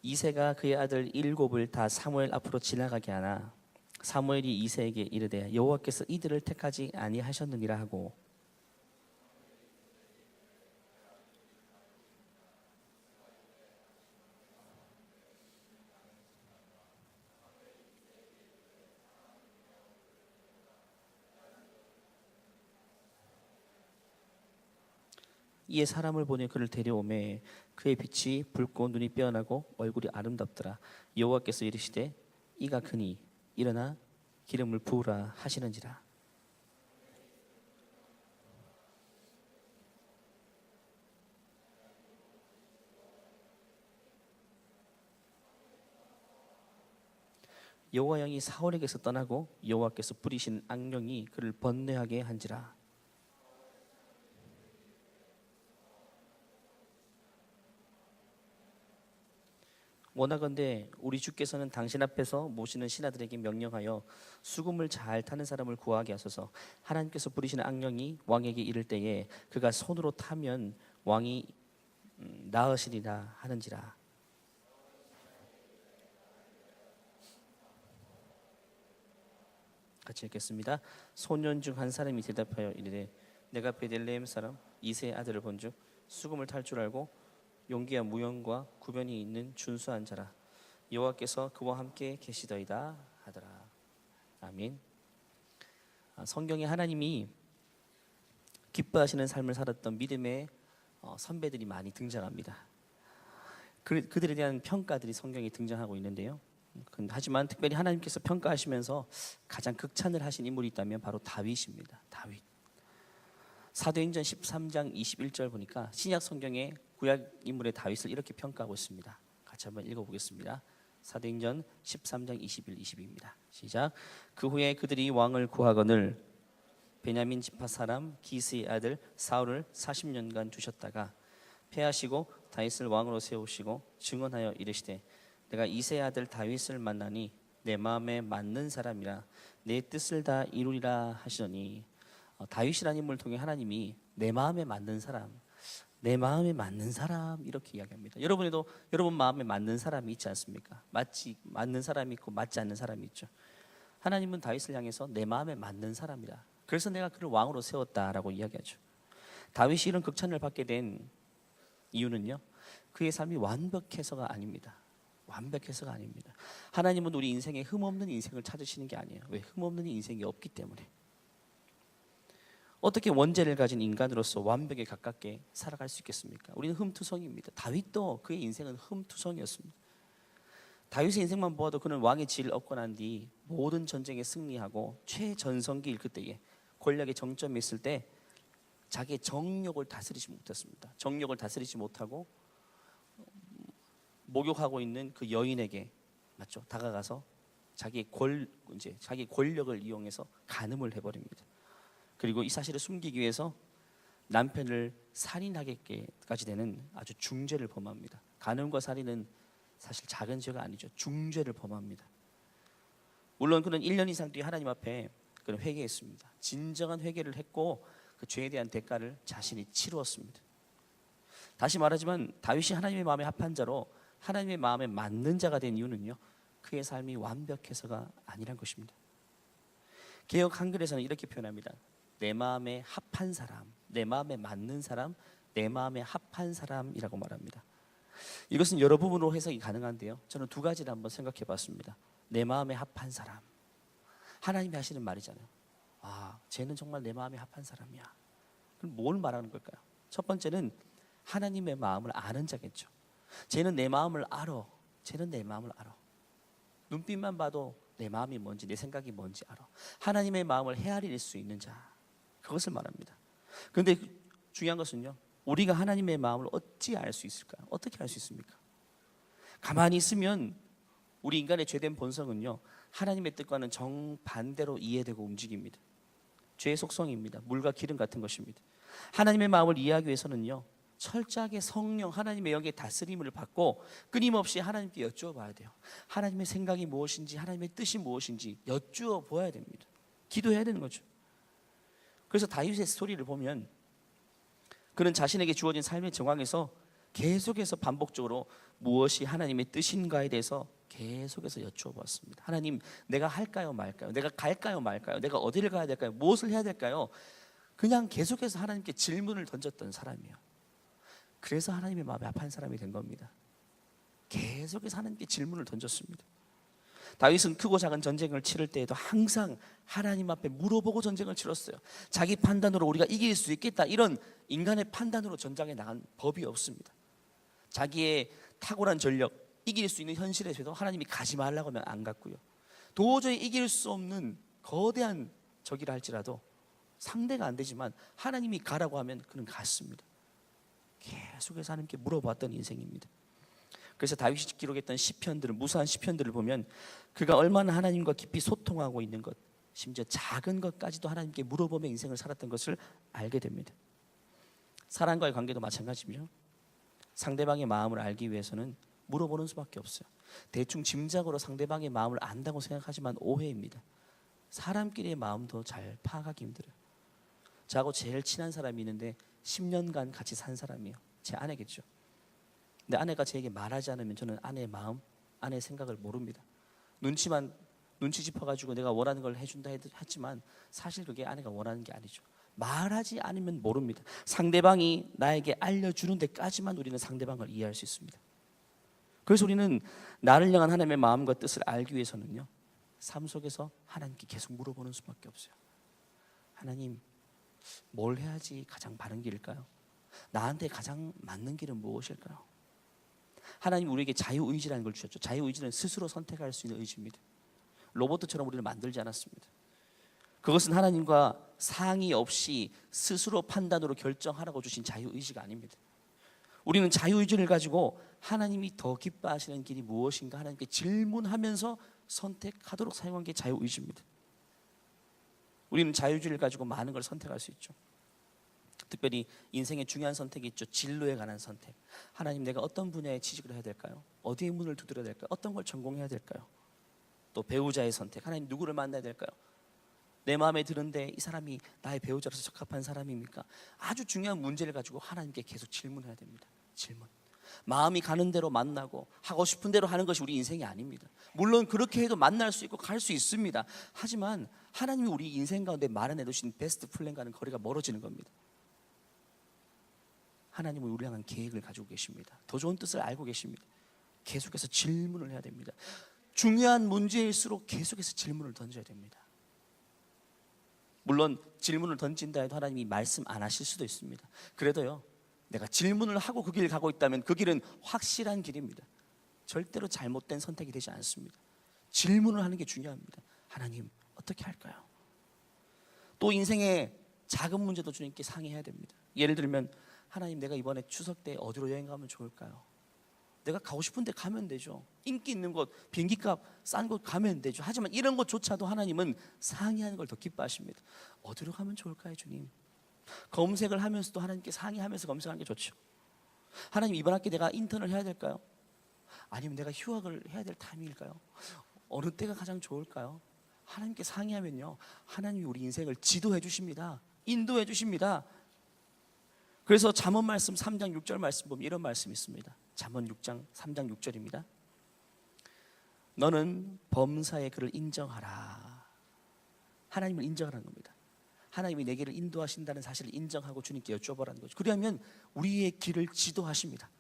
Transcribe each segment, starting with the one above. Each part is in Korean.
이새가 그의 아들 일곱을 다 사무엘 앞으로 지나가게 하나 사무엘이 이새에게 이르되 여호와께서 이들을 택하지 아니하셨느니라 하고 이에 사람을 보내 그를 데려오매 그의 빛이 붉고 눈이 빼어나고 얼굴이 아름답더라. 여호와께서 이르시되 이가 크니 일어나 기름을 부으라 하시는지라. 여호와 영이 사울에게서 떠나고 여호와께서 부리신 악령이 그를 번뇌하게 한지라. 원하건대 우리 주께서는 당신 앞에서 모시는 신하들에게 명령하여 수금을 잘 타는 사람을 구하게 하소서. 하나님께서 부리시는 악령이 왕에게 이를 때에 그가 손으로 타면 왕이 나으시리라 하는지라. 같이 읽겠습니다. 소년 중 한 사람이 대답하여 이르되 내가 베들레헴 사람 이새의 아들을 본즉 수금을 탈 줄 알고 용기와 무용과 구변이 있는 준수한 자라. 여호와께서 그와 함께 계시더이다 하더라. 아멘. 성경에 하나님이 기뻐하시는 삶을 살았던 믿음의 선배들이 많이 등장합니다. 그들에 대한 평가들이 성경에 등장하고 있는데요. 하지만 특별히 하나님께서 평가하시면서 가장 극찬을 하신 인물이 있다면 바로 다윗입니다. 다윗. 사도행전 13장 21절 보니까 신약 성경에 구약 인물의 다윗을 이렇게 평가하고 있습니다. 같이 한번 읽어보겠습니다. 사도행전 13장 21, 22입니다. 시작. 그 후에 그들이 왕을 구하거늘 베냐민 지파 사람 기스의 아들 사울을 40년간 두셨다가 패하시고 다윗을 왕으로 세우시고 증언하여 이르시되 내가 이새의 아들 다윗을 만나니 내 마음에 맞는 사람이라 내 뜻을 다 이루리라 하시더니 다윗이라는 인물을 통해 하나님이 내 마음에 맞는 사람, 내 마음에 맞는 사람 이렇게 이야기합니다. 여러분에도 여러분 마음에 맞는 사람이 있지 않습니까? 맞는 사람이 있고 맞지 않는 사람이 있죠. 하나님은 다윗을 향해서 내 마음에 맞는 사람이다. 그래서 내가 그를 왕으로 세웠다라고 이야기하죠. 다윗이 이런 극찬을 받게 된 이유는요, 그의 삶이 완벽해서가 아닙니다. 완벽해서가 아닙니다. 하나님은 우리 인생에 흠없는 인생을 찾으시는 게 아니에요. 왜? 흠없는 인생이 없기 때문에. 어떻게 원죄를 가진 인간으로서 완벽에 가깝게 살아갈 수 있겠습니까? 우리는 흠투성입니다. 다윗도 그의 인생은 흠투성이었습니다. 다윗의 인생만 보아도 그는 왕의 지위를 얻고 난 뒤 모든 전쟁에 승리하고 최전성기일 그때에 권력의 정점에 있을 때 자기의 정욕을 다스리지 못했습니다. 정욕을 다스리지 못하고 목욕하고 있는 그 여인에게 맞죠? 다가가서 자기의 권력을 이용해서 간음을 해버립니다. 그리고 이 사실을 숨기기 위해서 남편을 살인하게까지 되는 아주 중죄를 범합니다. 간음과 살인은 사실 작은 죄가 아니죠. 중죄를 범합니다. 물론 그는 1년 이상 뒤에 하나님 앞에 그는 회개했습니다. 진정한 회개를 했고 그 죄에 대한 대가를 자신이 치루었습니다. 다시 말하지만 다윗이 하나님의 마음에 합한 자로 하나님의 마음에 맞는 자가 된 이유는요, 그의 삶이 완벽해서가 아니란 것입니다. 개역 한글에서는 이렇게 표현합니다. 내 마음에 합한 사람, 내 마음에 맞는 사람, 내 마음에 합한 사람이라고 말합니다. 이것은 여러 부분으로 해석이 가능한데요, 저는 두 가지를 한번 생각해 봤습니다. 내 마음에 합한 사람, 하나님이 하시는 말이잖아요. 쟤는 정말 내 마음에 합한 사람이야. 그럼 뭘 말하는 걸까요? 첫 번째는 하나님의 마음을 아는 자겠죠. 쟤는 내 마음을 알아. 쟤는 내 마음을 알아. 눈빛만 봐도 내 마음이 뭔지, 내 생각이 뭔지 알아. 하나님의 마음을 헤아릴 수 있는 자, 그것을 말합니다. 그런데 중요한 것은요, 우리가 하나님의 마음을 어찌 알 수 있을까요? 어떻게 알 수 있습니까? 가만히 있으면 우리 인간의 죄된 본성은요, 하나님의 뜻과는 정반대로 이해되고 움직입니다. 죄의 속성입니다. 물과 기름 같은 것입니다. 하나님의 마음을 이해하기 위해서는요, 철저하게 성령 하나님의 영의 다스림을 받고 끊임없이 하나님께 여쭈어봐야 돼요. 하나님의 생각이 무엇인지, 하나님의 뜻이 무엇인지 여쭈어 보아야 됩니다. 기도해야 되는 거죠. 그래서 다윗의 스토리를 보면 그는 자신에게 주어진 삶의 정황에서 계속해서 반복적으로 무엇이 하나님의 뜻인가에 대해서 계속해서 여쭈어 보았습니다. 하나님, 내가 할까요 말까요? 내가 갈까요 말까요? 내가 어디를 가야 될까요? 무엇을 해야 될까요? 그냥 계속해서 하나님께 질문을 던졌던 사람이에요. 그래서 하나님의 마음이 아파한 사람이 된 겁니다. 계속해서 하나님께 질문을 던졌습니다. 다윗은 크고 작은 전쟁을 치를 때에도 항상 하나님 앞에 물어보고 전쟁을 치렀어요. 자기 판단으로 우리가 이길 수 있겠다, 이런 인간의 판단으로 전장에 나간 법이 없습니다. 자기의 탁월한 전력, 이길 수 있는 현실에서도 하나님이 가지 말라고 하면 안 갔고요. 도저히 이길 수 없는 거대한 적이라 할지라도 상대가 안 되지만 하나님이 가라고 하면 그는 갔습니다. 계속해서 하나님께 물어봤던 인생입니다. 그래서 다윗이 기록했던 시편들을, 무수한 시편들을 보면 그가 얼마나 하나님과 깊이 소통하고 있는 것, 심지어 작은 것까지도 하나님께 물어보며 인생을 살았던 것을 알게 됩니다. 사람과의 관계도 마찬가지죠. 상대방의 마음을 알기 위해서는 물어보는 수밖에 없어요. 대충 짐작으로 상대방의 마음을 안다고 생각하지만 오해입니다. 사람끼리의 마음도 잘 파악하기 힘들어요. 저하고 제일 친한 사람이 있는데 10년간 같이 산 사람이에요. 제 아내겠죠. 근데 아내가 제게 말하지 않으면 저는 아내의 마음, 아내의 생각을 모릅니다. 눈치 짚어가지고 내가 원하는 걸 해준다 했지만 사실 그게 아내가 원하는 게 아니죠. 말하지 않으면 모릅니다. 상대방이 나에게 알려주는 데까지만 우리는 상대방을 이해할 수 있습니다. 그래서 우리는 나를 향한 하나님의 마음과 뜻을 알기 위해서는요, 삶 속에서 하나님께 계속 물어보는 수밖에 없어요. 하나님, 뭘 해야지 가장 바른 길일까요? 나한테 가장 맞는 길은 무엇일까요? 하나님 우리에게 자유의지라는 걸 주셨죠. 자유의지는 스스로 선택할 수 있는 의지입니다. 로봇처럼 우리를 만들지 않았습니다. 그것은 하나님과 상의 없이 스스로 판단으로 결정하라고 주신 자유의지가 아닙니다. 우리는 자유의지를 가지고 하나님이 더 기뻐하시는 길이 무엇인가 하나님께 질문하면서 선택하도록 사용한 게 자유의지입니다. 우리는 자유의지를 가지고 많은 걸 선택할 수 있죠. 특별히 인생의 중요한 선택이 있죠. 진로에 관한 선택. 하나님, 내가 어떤 분야에 취직을 해야 될까요? 어디에 문을 두드려야 될까요? 어떤 걸 전공해야 될까요? 또 배우자의 선택. 하나님, 누구를 만나야 될까요? 내 마음에 드는데 이 사람이 나의 배우자로서 적합한 사람입니까? 아주 중요한 문제를 가지고 하나님께 계속 질문해야 됩니다. 질문. 마음이 가는 대로 만나고 하고 싶은 대로 하는 것이 우리 인생이 아닙니다. 물론 그렇게 해도 만날 수 있고 갈 수 있습니다. 하지만 하나님이 우리 인생 가운데 마련해 두신 베스트 플랜과는 거리가 멀어지는 겁니다. 하나님은 우리를 향한 계획을 가지고 계십니다. 더 좋은 뜻을 알고 계십니다. 계속해서 질문을 해야 됩니다. 중요한 문제일수록 계속해서 질문을 던져야 됩니다. 물론 질문을 던진다 해도 하나님이 말씀 안 하실 수도 있습니다. 그래도요, 내가 질문을 하고 그 길을 가고 있다면 그 길은 확실한 길입니다. 절대로 잘못된 선택이 되지 않습니다. 질문을 하는 게 중요합니다. 하나님, 어떻게 할까요? 또 인생의 작은 문제도 주님께 상의해야 됩니다. 예를 들면, 하나님, 내가 이번에 추석 때 어디로 여행 가면 좋을까요? 내가 가고 싶은 데 가면 되죠. 인기 있는 곳, 비행기값 싼 곳 가면 되죠. 하지만 이런 것조차도 하나님은 상의하는 걸 더 기뻐하십니다. 어디로 가면 좋을까요, 주님? 검색을 하면서도 하나님께 상의하면서 검색하는 게 좋죠. 하나님, 이번 학기 내가 인턴을 해야 될까요? 아니면 내가 휴학을 해야 될 타임일까요? 어느 때가 가장 좋을까요? 하나님께 상의하면요, 하나님이 우리 인생을 지도해 주십니다. 인도해 주십니다. 그래서 잠언 말씀 3장 6절 말씀 보면 이런 말씀이 있습니다. 잠언 6장 3장 6절입니다. 너는 범사의 그를 인정하라. 하나님을 인정하라는 겁니다. 하나님이 내 길을 인도하신다는 사실을 인정하고 주님께 여쭤보라는 거죠. 그러면 우리의 길을 지도하십니다.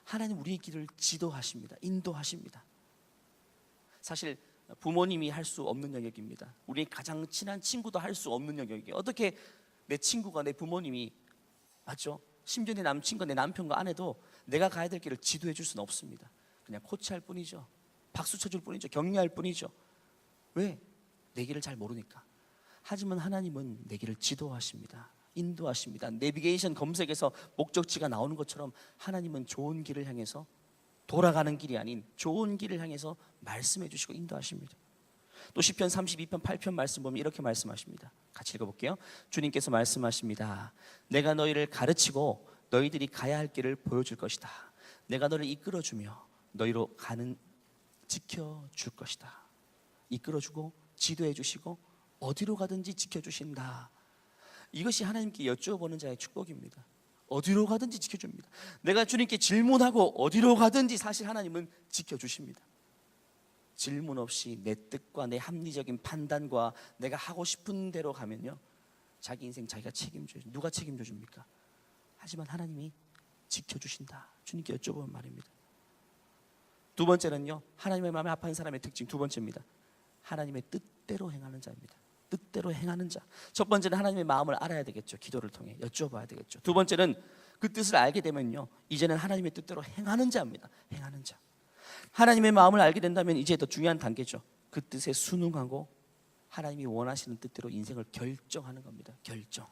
하나님 우리의 길을 지도하십니다. 인도하십니다. 사실 부모님이 할 수 없는 영역입니다. 우리 가장 친한 친구도 할 수 없는 영역이에요. 어떻게 내 친구가 내 부모님이, 맞죠? 심지어 내 남친과 내 남편과 아내도 내가 가야 될 길을 지도해 줄 수는 없습니다. 그냥 코치할 뿐이죠. 박수 쳐줄 뿐이죠. 격려할 뿐이죠. 왜? 내 길을 잘 모르니까. 하지만 하나님은 내 길을 지도하십니다. 인도하십니다. 내비게이션 검색에서 목적지가 나오는 것처럼 하나님은 좋은 길을 향해서, 돌아가는 길이 아닌 좋은 길을 향해서 말씀해 주시고 인도하십니다. 또 시편 32편 8편 말씀 보면 이렇게 말씀하십니다. 같이 읽어볼게요. 주님께서 말씀하십니다. 내가 너희를 가르치고 너희들이 가야 할 길을 보여줄 것이다. 내가 너를 이끌어주며 너희로 가는 지켜줄 것이다. 이끌어주고 지도해 주시고 어디로 가든지 지켜주신다. 이것이 하나님께 여쭈어보는 자의 축복입니다. 어디로 가든지 지켜줍니다. 내가 주님께 질문하고 어디로 가든지 사실 하나님은 지켜주십니다. 질문 없이 내 뜻과 내 합리적인 판단과 내가 하고 싶은 대로 가면요, 자기 인생 자기가 책임져요. 누가 책임져 줍니까? 하지만 하나님이 지켜주신다. 주님께 여쭤보면 말입니다. 두 번째는요, 하나님의 마음에 합한 사람의 특징 두 번째입니다. 하나님의 뜻대로 행하는 자입니다. 뜻대로 행하는 자. 첫 번째는 하나님의 마음을 알아야 되겠죠. 기도를 통해 여쭤봐야 되겠죠. 두 번째는 그 뜻을 알게 되면요, 이제는 하나님의 뜻대로 행하는 자입니다. 행하는 자. 하나님의 마음을 알게 된다면 이제 더 중요한 단계죠. 그 뜻에 순응하고 하나님이 원하시는 뜻대로 인생을 결정하는 겁니다. 결정.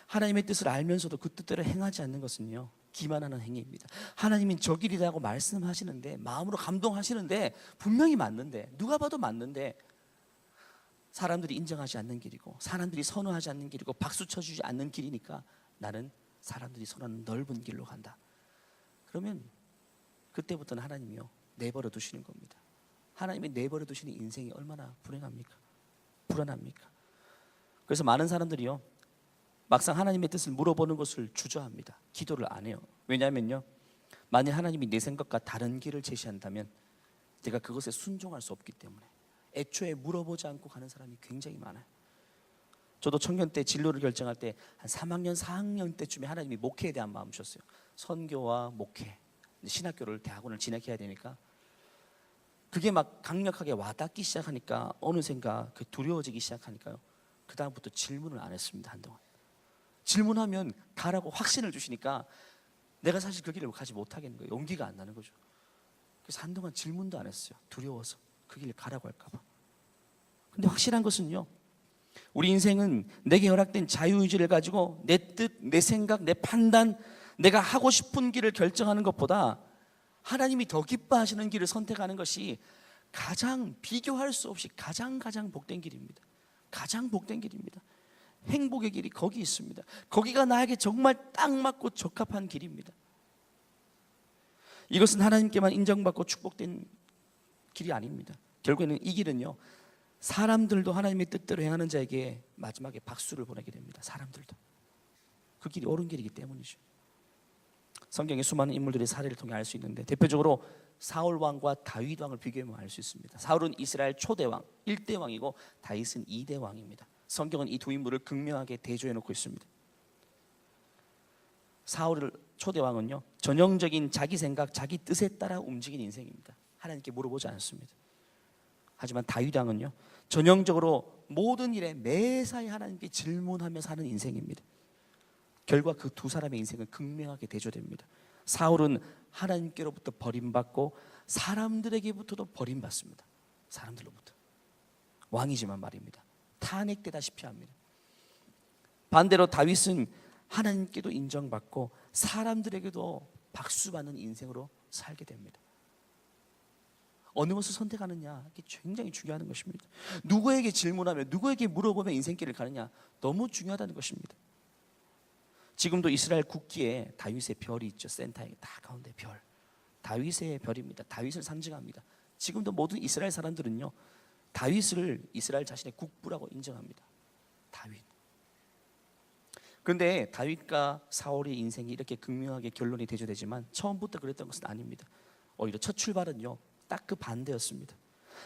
하나님의 뜻을 알면서도 그 뜻대로 행하지 않는 것은요, 기만하는 행위입니다. 하나님이 저 길이라고 말씀하시는데, 마음으로 감동하시는데, 분명히 맞는데, 누가 봐도 맞는데 사람들이 인정하지 않는 길이고 사람들이 선호하지 않는 길이고 박수 쳐주지 않는 길이니까 나는 사람들이 선호하는 넓은 길로 간다. 그러면 그때부터는 하나님이요, 내버려 두시는 겁니다. 하나님이 내버려 두시는 인생이 얼마나 불행합니까? 불안합니까? 그래서 많은 사람들이요, 막상 하나님의 뜻을 물어보는 것을 주저합니다. 기도를 안 해요. 왜냐하면요, 만일 하나님이 내 생각과 다른 길을 제시한다면 내가 그것에 순종할 수 없기 때문에 애초에 물어보지 않고 가는 사람이 굉장히 많아요. 저도 청년 때 진로를 결정할 때 한 3학년 4학년 때쯤에 하나님이 목회에 대한 마음 주셨어요. 선교와 목회, 신학교를 대학원을 진학해야 되니까 그게 막 강력하게 와닿기 시작하니까 어느샌가 그 두려워지기 시작하니까요, 그 다음부터 질문을 안 했습니다. 한동안 질문하면 가라고 확신을 주시니까 내가 사실 그 길을 가지 못하겠는 거예요. 용기가 안 나는 거죠. 그래서 한동안 질문도 안 했어요. 두려워서 그 길을 가라고 할까 봐. 근데 확실한 것은요, 우리 인생은 내게 허락된 자유의지를 가지고 내 뜻, 내 생각, 내 판단, 내가 하고 싶은 길을 결정하는 것보다 하나님이 더 기뻐하시는 길을 선택하는 것이 가장, 비교할 수 없이 가장 복된 길입니다. 가장 복된 길입니다. 행복의 길이 거기 있습니다. 거기가 나에게 정말 딱 맞고 적합한 길입니다. 이것은 하나님께만 인정받고 축복된 길이 아닙니다. 결국에는 이 길은요, 사람들도 하나님의 뜻대로 행하는 자에게 마지막에 박수를 보내게 됩니다. 사람들도 그 길이 옳은 길이기 때문이죠. 성경의 수많은 인물들의 사례를 통해 알 수 있는데, 대표적으로 사울 왕과 다윗 왕을 비교하면 알 수 있습니다. 사울은 이스라엘 초대 왕, 1대 왕이고 다윗은 2대 왕입니다. 성경은 이 두 인물을 극명하게 대조해 놓고 있습니다. 사울 초대 왕은요, 전형적인 자기 생각, 자기 뜻에 따라 움직이는 인생입니다. 하나님께 물어보지 않습니다. 하지만 다윗 왕은요, 전형적으로 모든 일에 매사에 하나님께 질문하며 사는 인생입니다. 결과 그 두 사람의 인생은 극명하게 대조됩니다. 사울은 하나님께로부터 버림받고 사람들에게부터도 버림받습니다. 사람들로부터. 왕이지만 말입니다. 탄핵되다시피 합니다. 반대로 다윗은 하나님께도 인정받고 사람들에게도 박수받는 인생으로 살게 됩니다. 어느 것을 선택하느냐, 이게 굉장히 중요한 것입니다. 누구에게 질문하며 누구에게 물어보며 인생길을 가느냐, 너무 중요하다는 것입니다. 지금도 이스라엘 국기에 다윗의 별이 있죠. 센터에 다 가운데 별, 다윗의 별입니다. 다윗을 상징합니다. 지금도 모든 이스라엘 사람들은요, 다윗을 이스라엘 자신의 국부라고 인정합니다. 다윗. 그런데 다윗과 사울의 인생이 이렇게 극명하게 결론이 대조되지만 처음부터 그랬던 것은 아닙니다. 오히려 첫 출발은요, 딱 그 반대였습니다.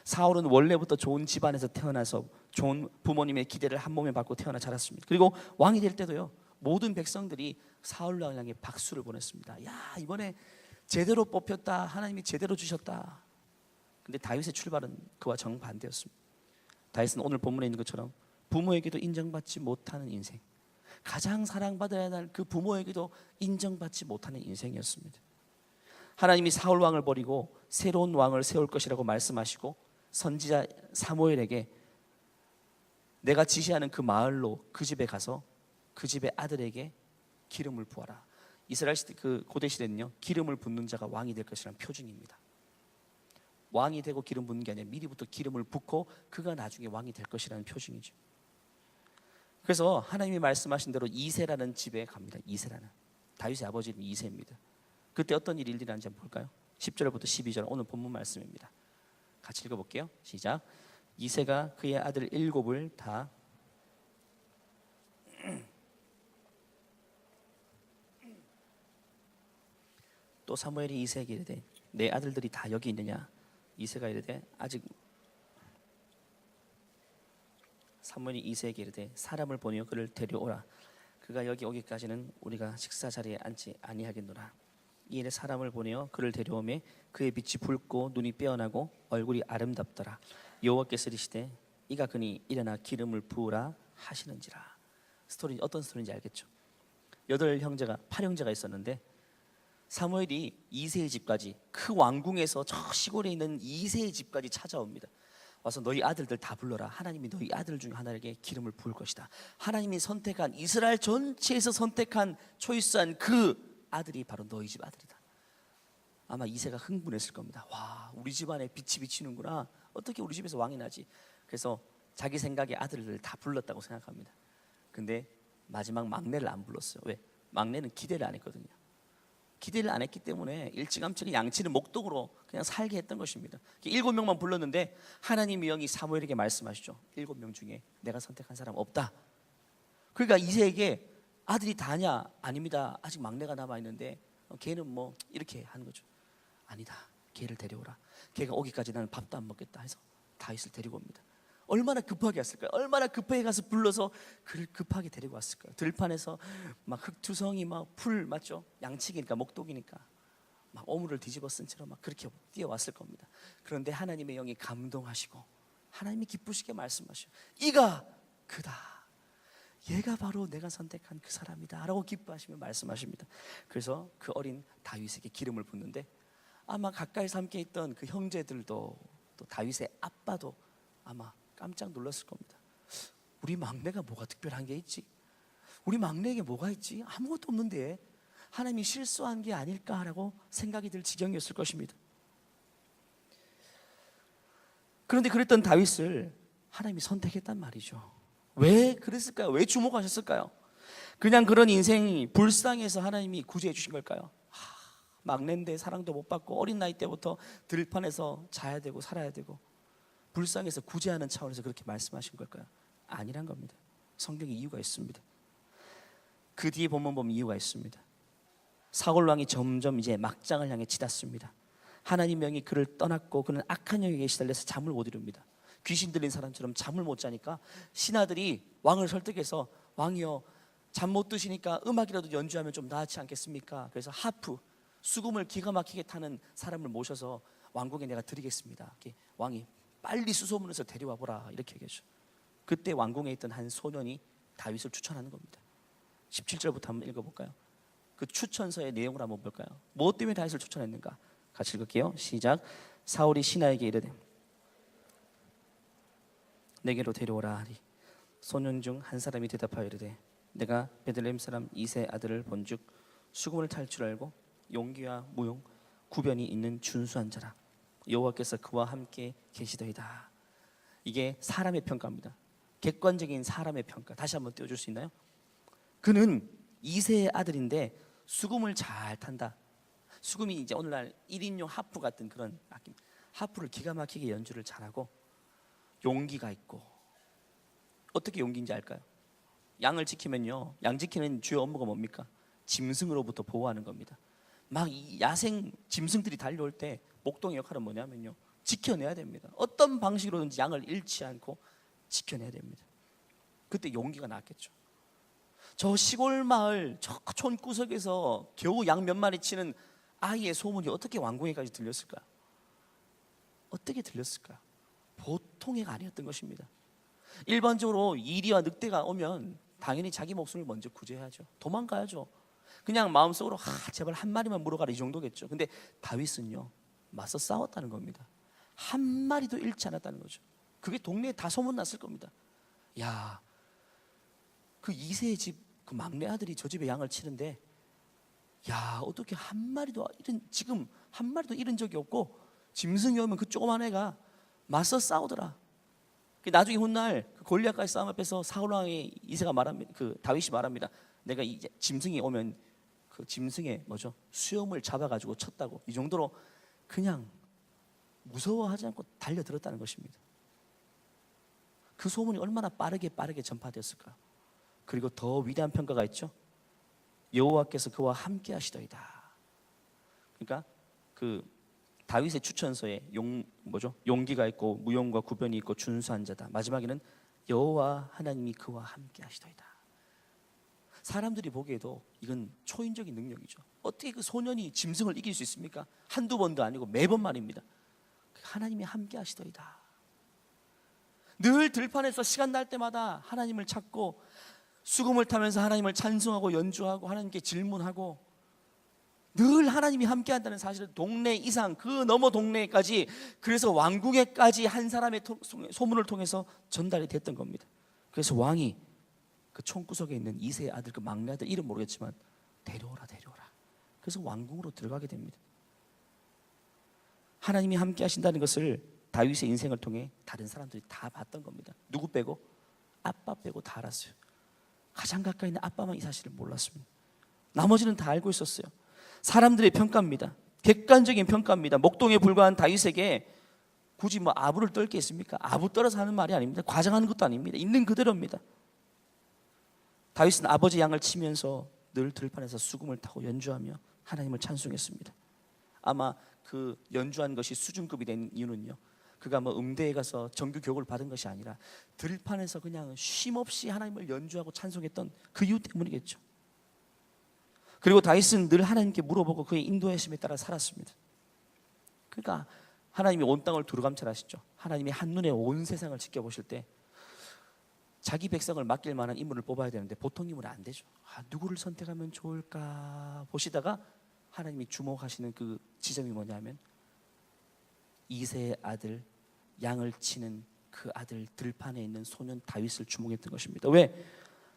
사울은 원래부터 좋은 집안에서 태어나서 좋은 부모님의 기대를 한 몸에 받고 태어나 자랐습니다. 그리고 왕이 될 때도요, 모든 백성들이 사울을 향해 박수를 보냈습니다. 야, 이번에 제대로 뽑혔다. 하나님이 제대로 주셨다. 근데 다윗의 출발은 그와 정반대였습니다. 다윗은 오늘 본문에 있는 것처럼 부모에게도 인정받지 못하는 인생, 가장 사랑받아야 할 그 부모에게도 인정받지 못하는 인생이었습니다. 하나님이 사울 왕을 버리고 새로운 왕을 세울 것이라고 말씀하시고 선지자 사무엘에게 내가 지시하는 그 마을로 그 집에 가서 그 집의 아들에게 기름을 부어라. 이스라엘 시대, 그 고대 시대는요, 기름을 붓는 자가 왕이 될 것이라는 표징입니다. 왕이 되고 기름 붓는 게 아니라 미리부터 기름을 붓고 그가 나중에 왕이 될 것이라는 표징이죠. 그래서 하나님이 말씀하신 대로 이새라는 집에 갑니다. 이새라는, 다윗의 아버지는 이새입니다. 그때 어떤 일이 일어나는지 한번 볼까요? 10절부터 12절 오늘 본문 말씀입니다. 같이 읽어볼게요. 시작. 이새가 그의 아들 7을 다 또 사무엘이 이새에게 이르되 내 아들들이 다 여기 있느냐? 이새가 이르되 아직. 사무엘이 이새에게 이르되 사람을 보내어 그를 데려오라. 그가 여기 오기까지는 우리가 식사 자리에 앉지 아니하겠노라. 이에 사람을 보내어 그를 데려오매 그의 빛이 붉고 눈이 빼어나고 얼굴이 아름답더라. 여호와께서 이르시되 이가 그니 일어나 기름을 부으라 하시는지라. 스토리 어떤 스토리인지 알겠죠? 8형제가 있었는데 사무엘이 이새의 집까지, 그 왕궁에서 저 시골에 있는 이새의 집까지 찾아옵니다. 와서 너희 아들들 다 불러라. 하나님이 너희 아들 중 하나에게 기름을 부을 것이다. 하나님이 선택한, 이스라엘 전체에서 선택한, 초이스한 그 아들이 바로 너희 집 아들이다. 아마 이새가 흥분했을 겁니다. 와, 우리 집안에 빛이 비치는구나. 어떻게 우리 집에서 왕이 나지? 그래서 자기 생각에 아들을 다 불렀다고 생각합니다. 근데 마지막 막내를 안 불렀어요. 왜? 막내는 기대를 안 했거든요. 기대를 안 했기 때문에 일찌감치 양치는 목동으로 그냥 살게 했던 것입니다. 7명만 불렀는데 하나님의 영이 사무엘에게 말씀하시죠. 7명 중에 내가 선택한 사람 없다. 그러니까 이새에게 아들이 다냐? 아닙니다. 아직 막내가 남아있는데 걔는 뭐 이렇게 하는 거죠. 아니다. 걔를 데려오라. 걔가 오기까지 나는 밥도 안 먹겠다 해서 다윗을 데리고 옵니다. 얼마나 급하게 왔을까요? 얼마나 급하게 가서 불러서 그를 급하게 데리고 왔을까요? 들판에서 막 흙투성이 막 풀 맞죠? 양치기니까 목독이니까 막 오물을 뒤집어 쓴 채로 막 그렇게 뛰어왔을 겁니다. 그런데 하나님의 영이 감동하시고 하나님이 기쁘시게 말씀하셔. 이가 그다. 얘가 바로 내가 선택한 그 사람이다 라고 기뻐하시며 말씀하십니다. 그래서 그 어린 다윗에게 기름을 붓는데 아마 가까이서 함께 있던 그 형제들도 또 다윗의 아빠도 아마 깜짝 놀랐을 겁니다. 우리 막내가 뭐가 특별한 게 있지? 우리 막내에게 뭐가 있지? 아무것도 없는데 하나님이 실수한 게 아닐까라고 생각이 들 지경이었을 것입니다. 그런데 그랬던 다윗을 하나님이 선택했단 말이죠. 왜 그랬을까요? 왜 주목하셨을까요? 그냥 그런 인생이 불쌍해서 하나님이 구제해 주신 걸까요? 막내인데 사랑도 못 받고 어린 나이 때부터 들판에서 자야 되고 살아야 되고 불쌍해서 구제하는 차원에서 그렇게 말씀하신 걸까요? 아니란 겁니다. 성경에 이유가 있습니다. 그 뒤에 보면 이유가 있습니다. 사울 왕이 점점 이제 막장을 향해 치닫습니다. 하나님 영이 그를 떠났고 그는 악한 영에게 시달려서 잠을 못 이룹니다. 귀신 들린 사람처럼 잠을 못 자니까 신하들이 왕을 설득해서 왕이여 잠 못 드시니까 음악이라도 연주하면 좀 나았지 않겠습니까? 그래서 하프, 수금을 기가 막히게 타는 사람을 모셔서 왕궁에 내가 드리겠습니다. 왕이 빨리 수소문해서 데려와 보라 이렇게 얘기하죠. 그때 왕궁에 있던 한 소년이 다윗을 추천하는 겁니다. 17절부터 한번 읽어볼까요? 그 추천서의 내용을 한번 볼까요? 무엇 때문에 다윗을 추천했는가? 같이 읽을게요. 시작. 사울이 신하에게 이르되 내게로 데려오라 하리. 소년 중 한 사람이 대답하여 이르되 내가 베들레헴 사람 이새 아들을 본즉 수금을 탈 줄 알고 용기와 무용 구변이 있는 준수한 자라. 여호와께서 그와 함께 계시더이다. 이게 사람의 평가입니다. 객관적인 사람의 평가. 다시 한번 띄워줄 수 있나요? 그는 이새의 아들인데 수금을 잘 탄다. 수금이 이제 오늘날 1인용 하프 같은 그런 악기, 하프를 기가 막히게 연주를 잘하고 용기가 있고. 어떻게 용기인지 알까요? 양을 지키면요, 양 지키는 주요 업무가 뭡니까? 짐승으로부터 보호하는 겁니다. 막 이 야생 짐승들이 달려올 때 목동의 역할은 뭐냐면요, 지켜내야 됩니다. 어떤 방식으로든지 양을 잃지 않고 지켜내야 됩니다. 그때 용기가 났겠죠. 저 시골 마을 저 촌구석에서 겨우 양 몇 마리 치는 아이의 소문이 어떻게 왕궁에까지 들렸을까요? 어떻게 들렸을까요? 보통 애가 아니었던 것입니다. 일반적으로 이리와 늑대가 오면 당연히 자기 목숨을 먼저 구제해야죠. 도망가야죠. 그냥 마음속으로 제발 한 마리만 물어가라 이 정도겠죠. 근데 다윗은요, 맞서 싸웠다는 겁니다. 한 마리도 잃지 않았다는 거죠. 그게 동네에 다 소문났을 겁니다. 야, 그 이새의 집 그 막내 아들이 저 집에 양을 치는데, 야, 어떻게 한 마리도 지금 한 마리도 잃은 적이 없고 짐승이 오면 그 조그만 애가 맞서 싸우더라. 나중에 훗날 그 골리앗과의 싸움 앞에서 사울 왕의 이새가 말합니다. 그 다윗이 말합니다. 내가 이제 짐승이 오면 그 짐승의 뭐죠? 수염을 잡아가지고 쳤다고. 이 정도로 그냥 무서워하지 않고 달려들었다는 것입니다. 그 소문이 얼마나 빠르게 전파되었을까요? 그리고 더 위대한 평가가 있죠. 여호와께서 그와 함께 하시더이다. 그러니까 그 다윗의 추천서에 용기가 있고 무용과 구변이 있고 준수한 자다. 마지막에는 여호와 하나님이 그와 함께 하시더이다. 사람들이 보기에도 이건 초인적인 능력이죠. 어떻게 그 소년이 짐승을 이길 수 있습니까? 한두 번도 아니고 매번 말입니다. 하나님이 함께 하시더이다. 늘 들판에서 시간 날 때마다 하나님을 찾고 수금을 타면서 하나님을 찬송하고 연주하고 하나님께 질문하고 늘 하나님이 함께 한다는 사실은 동네 이상 그 너머 동네까지, 그래서 왕궁에까지 한 사람의 소문을 통해서 전달이 됐던 겁니다. 그래서 왕이 그 총구석에 있는 이세의 아들, 그 막내 아들 이름 모르겠지만 데려오라. 그래서 왕궁으로 들어가게 됩니다. 하나님이 함께 하신다는 것을 다윗의 인생을 통해 다른 사람들이 다 봤던 겁니다. 누구 빼고? 아빠 빼고 다 알았어요. 가장 가까이 있는 아빠만 이 사실을 몰랐습니다. 나머지는 다 알고 있었어요. 사람들의 평가입니다. 객관적인 평가입니다. 목동에 불과한 다윗에게 굳이 아부를 떨 게 있습니까? 아부 떨어서 하는 말이 아닙니다. 과장하는 것도 아닙니다. 있는 그대로입니다. 다윗은 아버지 양을 치면서 늘 들판에서 수금을 타고 연주하며 하나님을 찬송했습니다. 아마 그 연주한 것이 수준급이 된 이유는요, 그가 음대에 가서 정규 교육을 받은 것이 아니라 들판에서 그냥 쉼없이 하나님을 연주하고 찬송했던 그 이유 때문이겠죠. 그리고 다윗은 늘 하나님께 물어보고 그의 인도하심에 따라 살았습니다. 그러니까 하나님이 온 땅을 두루감찰하시죠. 하나님이 한눈에 온 세상을 지켜보실 때 자기 백성을 맡길 만한 인물을 뽑아야 되는데 보통 인물은 안 되죠. 누구를 선택하면 좋을까 보시다가 하나님이 주목하시는 그 지점이 뭐냐면 이새의 아들, 양을 치는 그 아들, 들판에 있는 소년 다윗을 주목했던 것입니다. 왜?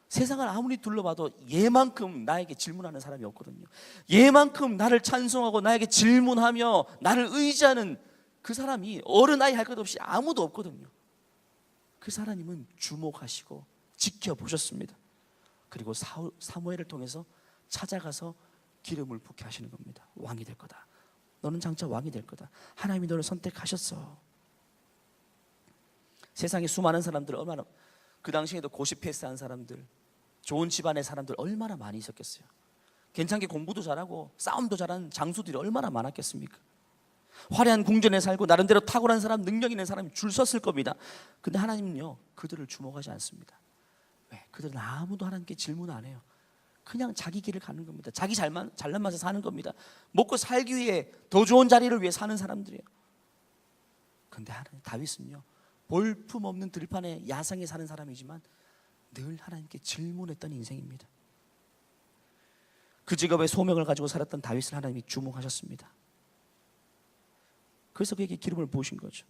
세상을 아무리 둘러봐도 얘만큼 나에게 질문하는 사람이 없거든요. 얘만큼 나를 찬송하고 나에게 질문하며 나를 의지하는 그 사람이 어른 아이 할 것 없이 아무도 없거든요. 그 하나님은 주목하시고 지켜보셨습니다. 그리고 사무엘을 통해서 찾아가서 기름을 붓게 하시는 겁니다. 왕이 될 거다. 너는 장차 왕이 될 거다. 하나님이 너를 선택하셨어. 세상에 수많은 사람들, 얼마나 그 당시에도 고시 패스한 사람들, 좋은 집안의 사람들 얼마나 많이 있었겠어요. 괜찮게 공부도 잘하고 싸움도 잘하는 장수들이 얼마나 많았겠습니까? 화려한 궁전에 살고 나름대로 탁월한 사람, 능력 있는 사람이 줄 섰을 겁니다. 근데 하나님은요, 그들을 주목하지 않습니다. 왜? 그들은 아무도 하나님께 질문 안 해요. 그냥 자기 길을 가는 겁니다. 자기 잘난 맛에 사는 겁니다. 먹고 살기 위해, 더 좋은 자리를 위해 사는 사람들이에요. 근데 다윗은요, 볼품 없는 들판에 야상에 사는 사람이지만 늘 하나님께 질문했던 인생입니다. 그 직업의 소명을 가지고 살았던 다윗을 하나님이 주목하셨습니다. 그래서 그에게 기름을 부으신 거죠.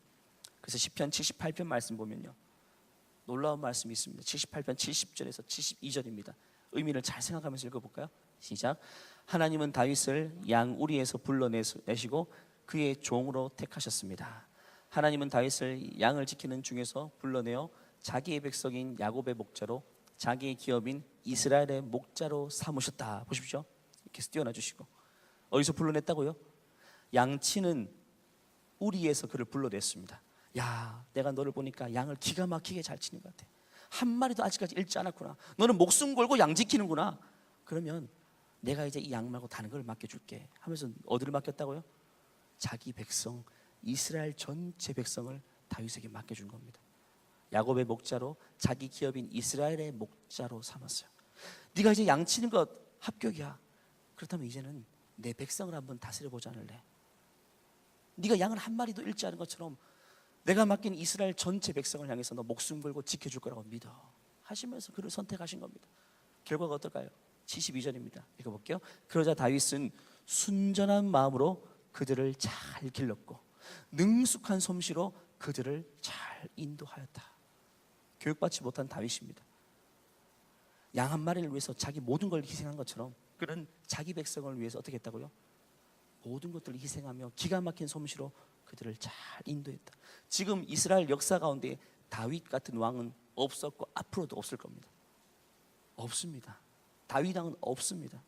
그래서 시편 78편 말씀 보면요, 놀라운 말씀이 있습니다. 78편 70절에서 72절입니다. 의미를 잘 생각하면서 읽어볼까요? 시작. 하나님은 다윗을 양 우리에서 불러내시고 그의 종으로 택하셨습니다. 하나님은 다윗을 양을 지키는 중에서 불러내어 자기의 백성인 야곱의 목자로, 자기의 기업인 이스라엘의 목자로 삼으셨다. 보십시오. 이렇게 띄워놔 주시고, 어디서 불러냈다고요? 양치는 우리에서 그를 불러냈습니다. 야, 내가 너를 보니까 양을 기가 막히게 잘 치는 것 같아. 한 마리도 아직까지 잃지 않았구나. 너는 목숨 걸고 양 지키는구나. 그러면 내가 이제 이 양 말고 다른 걸 맡겨줄게 하면서 어디를 맡겼다고요? 자기 백성, 이스라엘 전체 백성을 다윗에게 맡겨준 겁니다. 야곱의 목자로, 자기 기업인 이스라엘의 목자로 삼았어요. 네가 이제 양 치는 것 합격이야. 그렇다면 이제는 내 백성을 한번 다스려보지 않을래? 네가 양을 한 마리도 잃지 않은 것처럼 내가 맡긴 이스라엘 전체 백성을 향해서 너 목숨 걸고 지켜줄 거라고 믿어 하시면서 그를 선택하신 겁니다. 결과가 어떨까요? 72절입니다. 읽어볼게요. 그러자 다윗은 순전한 마음으로 그들을 잘 길렀고 능숙한 솜씨로 그들을 잘 인도하였다. 교육받지 못한 다윗입니다. 양 한 마리를 위해서 자기 모든 걸 희생한 것처럼 그는 자기 백성을 위해서 어떻게 했다고요? 모든 것들을 희생하며 기가 막힌 솜씨로 그들을 잘 인도했다. 지금 이스라엘 역사 가운데 다윗 같은 왕은 없었고 앞으로도 없을 겁니다. 없습니다. 다윗 왕은 없습니다.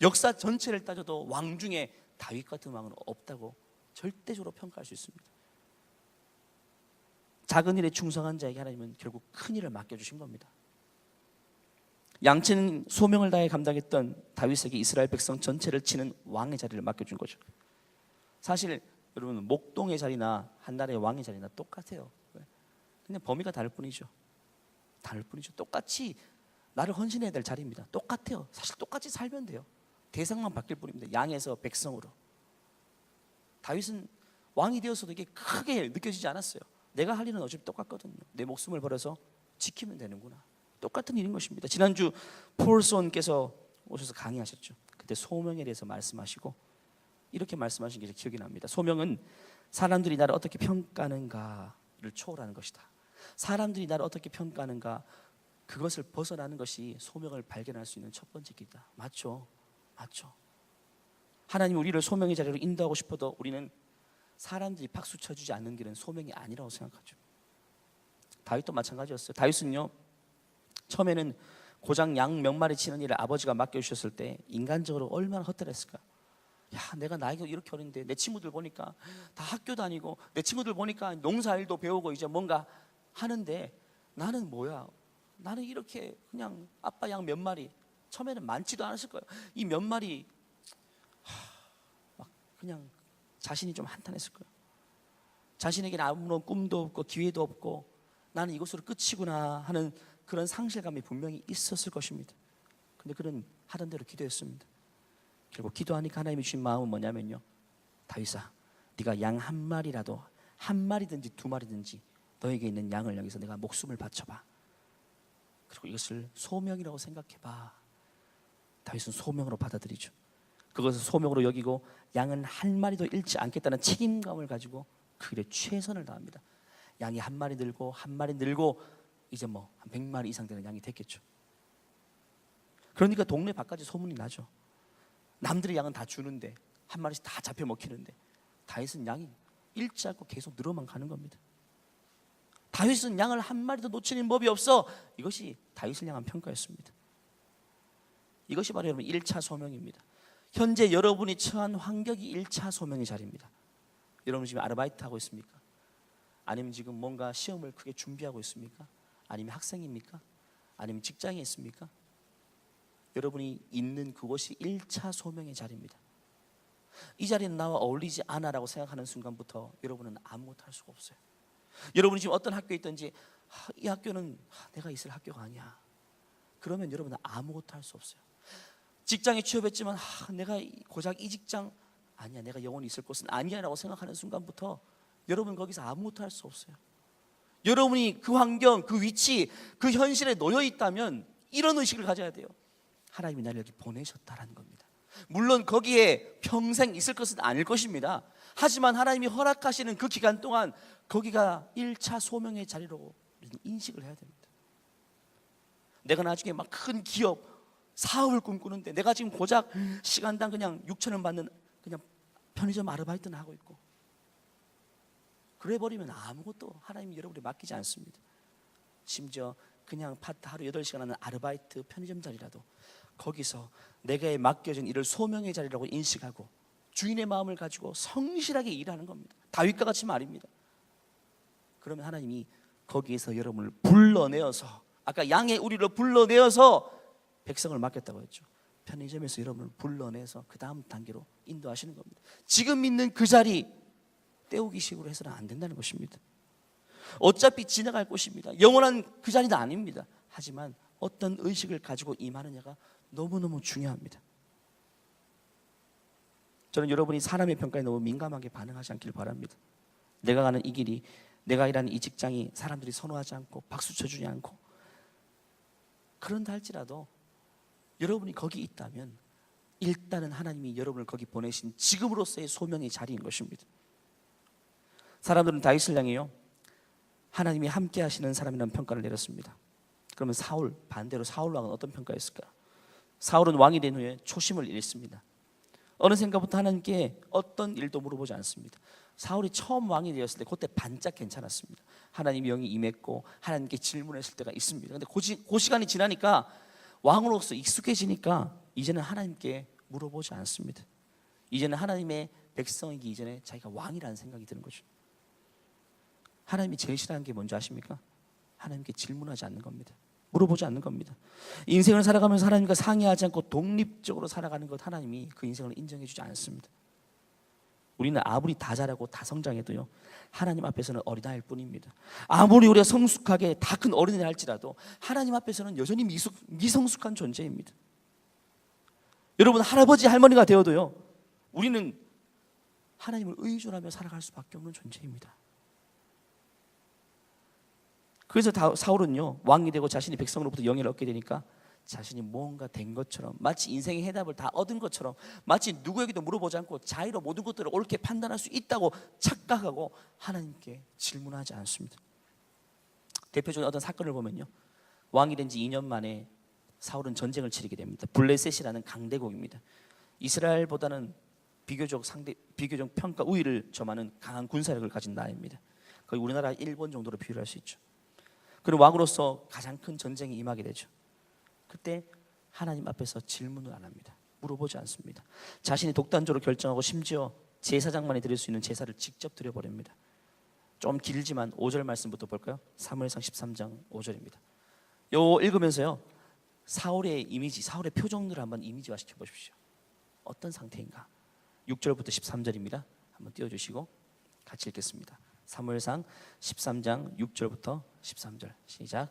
역사 전체를 따져도 왕 중에 다윗 같은 왕은 없다고 절대적으로 평가할 수 있습니다. 작은 일에 충성한 자에게 하나님은 결국 큰 일을 맡겨주신 겁니다. 양치는 소명을 다해 감당했던 다윗에게 이스라엘 백성 전체를 치는 왕의 자리를 맡겨준 거죠. 사실 여러분 목동의 자리나 한 나라의 왕의 자리나 똑같아요. 그냥 범위가 다를 뿐이죠. 다를 뿐이죠. 똑같이 나를 헌신해야 될 자리입니다. 똑같아요. 사실 똑같이 살면 돼요. 대상만 바뀔 뿐입니다. 양에서 백성으로. 다윗은 왕이 되어서도 이게 크게 느껴지지 않았어요. 내가 할 일은 어차피 똑같거든요. 내 목숨을 걸어서 지키면 되는구나. 똑같은 일인 것입니다. 지난주 폴손께서 오셔서 강의하셨죠. 그때 소명에 대해서 말씀하시고 이렇게 말씀하신 게 기억이 납니다. 소명은 사람들이 나를 어떻게 평가하는가를 초월하는 것이다. 사람들이 나를 어떻게 평가하는가, 그것을 벗어나는 것이 소명을 발견할 수 있는 첫 번째 길이다. 맞죠? 맞죠? 하나님 우리를 소명의 자리로 인도하고 싶어도 우리는 사람들이 박수 쳐주지 않는 길은 소명이 아니라고 생각하죠. 다윗도 마찬가지였어요. 다윗은요, 처음에는 고장 양 몇 마리 치는 일을 아버지가 맡겨주셨을 때 인간적으로 얼마나 헛되었을까. 야, 내가 나이가 이렇게 어린데 내 친구들 보니까 다 학교 다니고 내 친구들 보니까 농사일도 배우고 이제 뭔가 하는데 나는 뭐야? 나는 이렇게 그냥 아빠 양 몇 마리, 처음에는 많지도 않았을 거예요. 이 몇 마리 막 그냥 자신이 좀 한탄했을 거예요. 자신에게는 아무런 꿈도 없고 기회도 없고 나는 이것으로 끝이구나 하는 그런 상실감이 분명히 있었을 것입니다. 근데 그는 하던 대로 기도했습니다. 결국 기도하니까 하나님이 주신 마음은 뭐냐면요, 다윗아, 네가 양 한 마리라도, 한 마리든지 두 마리든지 너에게 있는 양을 향해서 내가 목숨을 바쳐봐. 그리고 이것을 소명이라고 생각해봐. 다윗은 소명으로 받아들이죠. 그것을 소명으로 여기고 양은 한 마리도 잃지 않겠다는 책임감을 가지고 그 일에 최선을 다합니다. 양이 한 마리 늘고 한 마리 늘고 이제 뭐 한 100마리 이상 되는 양이 됐겠죠. 그러니까 동네 밖까지 소문이 나죠. 남들의 양은 다 주는데 한 마리씩 다 잡혀 먹히는데 다윗은 양이 잃지 않고 계속 늘어만 가는 겁니다. 다윗은 양을 한 마리도 놓치는 법이 없어. 이것이 다윗을 향한 평가였습니다. 이것이 바로 여러분 1차 소명입니다. 현재 여러분이 처한 환경이 1차 소명의 자리입니다. 여러분 지금 아르바이트 하고 있습니까? 아니면 지금 뭔가 시험을 크게 준비하고 있습니까? 아니면 학생입니까? 아니면 직장에 있습니까? 여러분이 있는 그곳이 1차 소명의 자리입니다. 이 자리는 나와 어울리지 않아라고 생각하는 순간부터 여러분은 아무것도 할 수가 없어요. 여러분이 지금 어떤 학교에 있든지 이 학교는 내가 있을 학교가 아니야, 그러면 여러분은 아무것도 할 수 없어요. 직장에 취업했지만 내가 고작 이 직장 아니야, 내가 영원히 있을 곳은 아니야 라고 생각하는 순간부터 여러분 거기서 아무것도 할 수 없어요. 여러분이 그 환경, 그 위치, 그 현실에 놓여 있다면 이런 의식을 가져야 돼요. 하나님이 나를 여기 보내셨다라는 겁니다. 물론 거기에 평생 있을 것은 아닐 것입니다. 하지만 하나님이 허락하시는 그 기간 동안 거기가 1차 소명의 자리로 인식을 해야 됩니다. 내가 나중에 막 큰 기업, 사업을 꿈꾸는데 내가 지금 고작 시간당 그냥 6,000원 받는 그냥 편의점 아르바이트는 하고 있고, 그래 버리면 아무것도 하나님이 여러분에 맡기지 않습니다. 심지어 그냥 파트 하루 8시간 하는 아르바이트 편의점 자리라도 거기서 내게 맡겨진 일을 소명의 자리라고 인식하고 주인의 마음을 가지고 성실하게 일하는 겁니다. 다윗과 같이 말입니다. 그러면 하나님이 거기에서 여러분을 불러내어서, 아까 양의 우리를 불러내어서 백성을 맡겼다고 했죠. 편의점에서 여러분을 불러내서 그 다음 단계로 인도하시는 겁니다. 지금 있는 그 자리 때우기 식으로 해서는 안 된다는 것입니다. 어차피 지나갈 곳입니다. 영원한 그 자리는 아닙니다. 하지만 어떤 의식을 가지고 임하느냐가 너무너무 중요합니다. 저는 여러분이 사람의 평가에 너무 민감하게 반응하지 않길 바랍니다. 내가 가는 이 길이, 내가 일하는 이 직장이 사람들이 선호하지 않고 박수 쳐주지 않고 그런다 할지라도 여러분이 거기 있다면 일단은 하나님이 여러분을 거기 보내신 지금으로서의 소명의 자리인 것입니다. 사람들은 다윗을 향해요, 하나님이 함께 하시는 사람이라는 평가를 내렸습니다. 그러면 사울, 반대로 사울 왕은 어떤 평가였을까? 사울은 왕이 된 후에 초심을 잃습니다. 어느샌가부터 하나님께 어떤 일도 물어보지 않습니다. 사울이 처음 왕이 되었을 때 그때 반짝 괜찮았습니다. 하나님의 영이 임했고 하나님께 질문했을 때가 있습니다. 그런데 그 시간이 지나니까 왕으로서 익숙해지니까 이제는 하나님께 물어보지 않습니다. 이제는 하나님의 백성이기 이전에 자기가 왕이라는 생각이 드는 거죠. 하나님이 제일 싫어하는 게 뭔지 아십니까? 하나님께 질문하지 않는 겁니다. 물어보지 않는 겁니다. 인생을 살아가면서 하나님과 상의하지 않고 독립적으로 살아가는 것, 하나님이 그 인생을 인정해 주지 않습니다. 우리는 아무리 다 잘하고 다 성장해도요, 하나님 앞에서는 어린아이일 뿐입니다. 아무리 우리가 성숙하게 다 큰 어린애 할지라도 하나님 앞에서는 여전히 미성숙한 존재입니다. 여러분, 할아버지 할머니가 되어도요, 우리는 하나님을 의존하며 살아갈 수밖에 없는 존재입니다. 그래서 사울은요, 왕이 되고 자신이 백성으로부터 영예를 얻게 되니까 자신이 뭔가 된 것처럼, 마치 인생의 해답을 다 얻은 것처럼, 마치 누구에게도 물어보지 않고 자유로 모든 것들을 옳게 판단할 수 있다고 착각하고 하나님께 질문하지 않습니다. 대표적인 어떤 사건을 보면요, 왕이 된 지 2년 만에 사울은 전쟁을 치르게 됩니다. 블레셋이라는 강대국입니다. 이스라엘보다는 비교적 평가 우위를 점하는 강한 군사력을 가진 나라입니다. 거의 우리나라 일본 정도로 비교할 수 있죠. 그리고 왕으로서 가장 큰 전쟁에 임하게 되죠. 그때 하나님 앞에서 질문을 안 합니다. 물어보지 않습니다. 자신이 독단적으로 결정하고 심지어 제사장만이 드릴 수 있는 제사를 직접 드려버립니다. 좀 길지만 5절 말씀부터 볼까요? 사무엘상 13장 5절입니다. 요 읽으면서요, 사울의 이미지, 사울의 표정들을 한번 이미지화 시켜보십시오. 어떤 상태인가? 6절부터 13절입니다. 한번 띄워주시고 같이 읽겠습니다. 사무엘상 13장 6절부터 13절 시작.